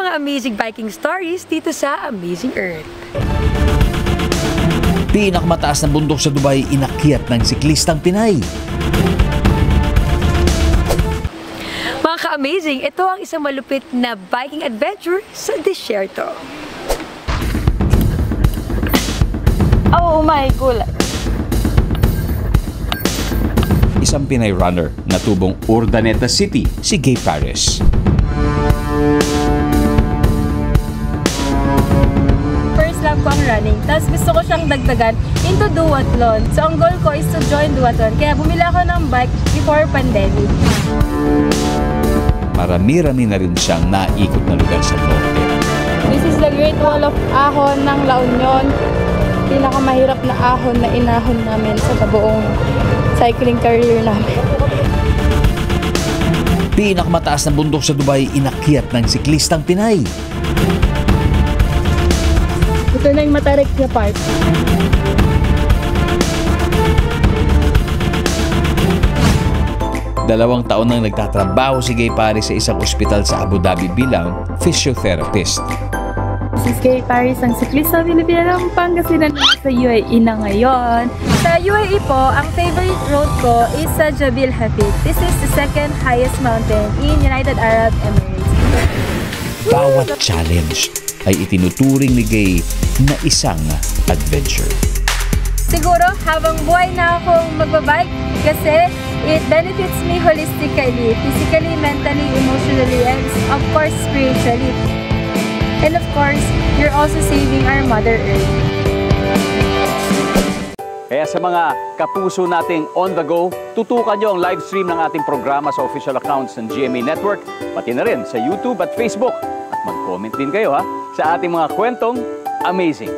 mga amazing biking stories dito sa Amazing Earth. Pinakamataas na bundok sa Dubai inakyat ng siklistang Pinay. Mga ka-amazing, ito ang isang malupit na biking adventure sa disyerto. Oh my God! Isang Pinay runner na tubong Urdaneta City, si Gay Paris. First lap ko ang running, tapos gusto ko siyang dagdagan into duathlon. So ang goal ko is to join duathlon, kaya bumili ako ng bike before pandemic. Marami-rami na rin siyang naikot na lugar sa norte. This is the Great Wall of Ahon ng La Union. Pinakamahirap na ahon na inahon namin sa buong cycling career namin. Pinakamataas na bundok sa Dubai inakyat ng siklistang Pinay. Ito na yung Matarik na part. Dalawang taon nang nagtatrabaho si Gay Paris sa isang ospital sa Abu Dhabi bilang physiotherapist. Si Gay Paris ang siklista Pilipina ng Pangasinan sa UAE na ngayon. Sa UAE po, ang favorite road ko is sa Jebel Hafid. This is the second highest mountain in United Arab Emirates. Bawat challenge ay itinuturing ni Gay na isang adventure. Siguro habang buhay na akong magbabike kasi it benefits me holistically, physically, mentally, emotionally, and of course spiritually. And of course, you're also saving our Mother Earth. Kaya sa mga kapuso nating on the go, tutukan nyo ang live stream ng ating programa sa official accounts ng GMA Network, pati na rin sa YouTube at Facebook. At mag-comment din kayo sa ating mga kwentong amazing.